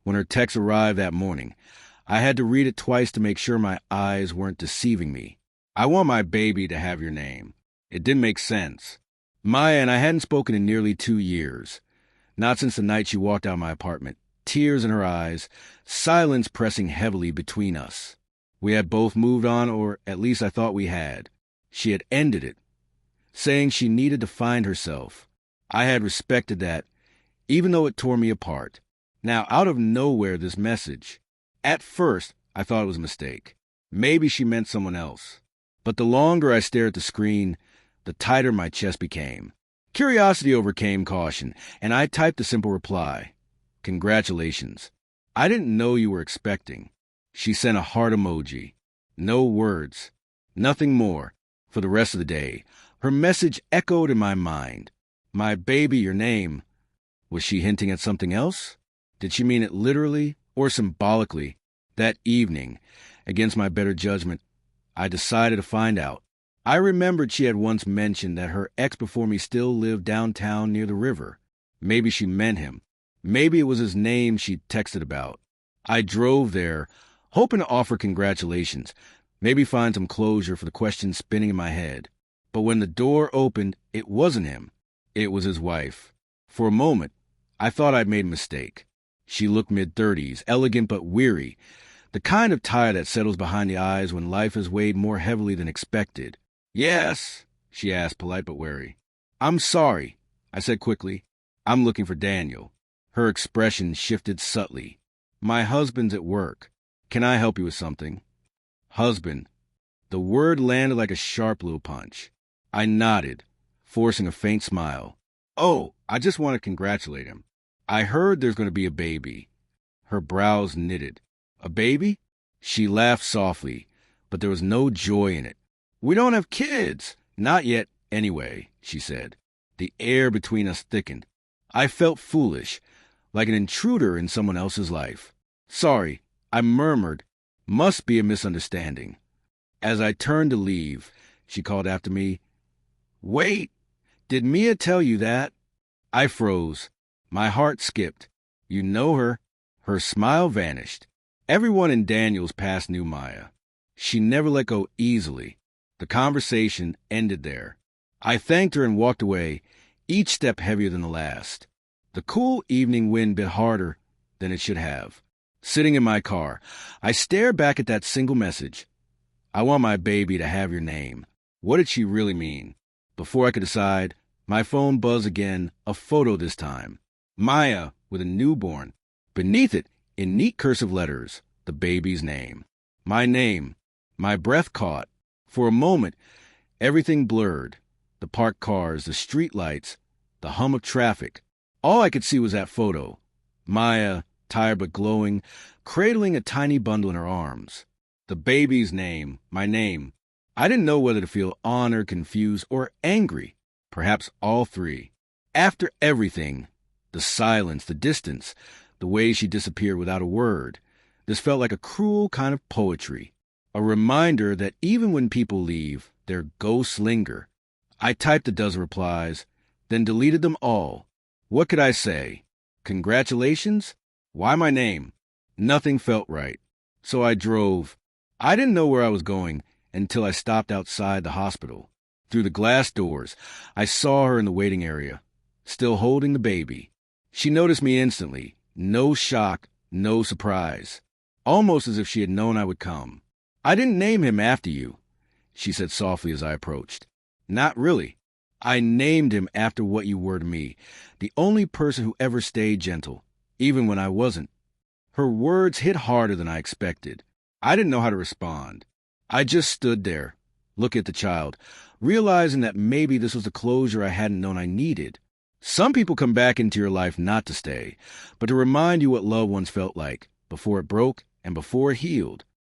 when her text arrived that morning. I had to read it twice to make sure my eyes weren't deceiving me. I want my baby to have your name. It didn't make sense. Maya and I hadn't spoken in nearly 2 years. Not since the night she walked out of my apartment, tears in her eyes, silence pressing heavily between us. We had both moved on, or at least I thought we had. She had ended it, saying she needed to find herself. I had respected that, even though it tore me apart. Now, out of nowhere, this message. At first, I thought it was a mistake. Maybe she meant someone else. But the longer I stared at the screen, the tighter my chest became. Curiosity overcame caution, and I typed a simple reply. Congratulations. I didn't know you were expecting. She sent a heart emoji. No words. Nothing more. For the rest of the day, her message echoed in my mind. My baby, your name. Was she hinting at something else? Did she mean it literally or symbolically? That evening, against my better judgment, I decided to find out. I remembered she had once mentioned that her ex before me still lived downtown near the river. Maybe she meant him. Maybe it was his name she'd texted about. I drove there, hoping to offer congratulations, maybe find some closure for the questions spinning in my head. But when the door opened, it wasn't him. It was his wife. For a moment, I thought I'd made a mistake. She looked mid-30s, elegant but weary, the kind of tired that settles behind the eyes when life has weighed more heavily than expected. Yes, she asked, polite but wary. I'm sorry, I said quickly. I'm looking for Daniel. Her expression shifted subtly. My husband's at work. Can I help you with something? Husband. The word landed like a sharp little punch. I nodded, forcing a faint smile. Oh, I just want to congratulate him. I heard there's going to be a baby. Her brows knitted. A baby? She laughed softly, but there was no joy in it. We don't have kids. Not yet, anyway, she said. The air between us thickened. I felt foolish, like an intruder in someone else's life. Sorry, I murmured. Must be a misunderstanding. As I turned to leave, she called after me, Wait, did Mia tell you that? I froze. My heart skipped. You know her. Her smile vanished. Everyone in Daniel's past knew Maya. She never let go easily. The conversation ended there. I thanked her and walked away, each step heavier than the last. The cool evening wind bit harder than it should have. Sitting in my car, I stared back at that single message. I want my baby to have your name. What did she really mean? Before I could decide, my phone buzzed again, a photo this time. Maya with a newborn. Beneath it, in neat cursive letters, the baby's name. My name. My breath caught. For a moment, everything blurred. The parked cars, the street lights, the hum of traffic. All I could see was that photo. Maya, tired but glowing, cradling a tiny bundle in her arms. The baby's name, my name. I didn't know whether to feel honored, confused, or angry. Perhaps all three. After everything, the silence, the distance, the way she disappeared without a word, this felt like a cruel kind of poetry. A reminder that even when people leave, their ghosts linger. I typed a dozen replies, then deleted them all. What could I say? Congratulations? Why my name? Nothing felt right. So I drove. I didn't know where I was going until I stopped outside the hospital. Through the glass doors, I saw her in the waiting area, still holding the baby. She noticed me instantly. No shock, no surprise. Almost as if she had known I would come. I didn't name him after you, she said softly as I approached. Not really. I named him after what you were to me, the only person who ever stayed gentle, even when I wasn't. Her words hit harder than I expected. I didn't know how to respond. I just stood there, looking at the child, realizing that maybe this was the closure I hadn't known I needed. Some people come back into your life not to stay, but to remind you what loved ones felt like, before it broke and before it healed.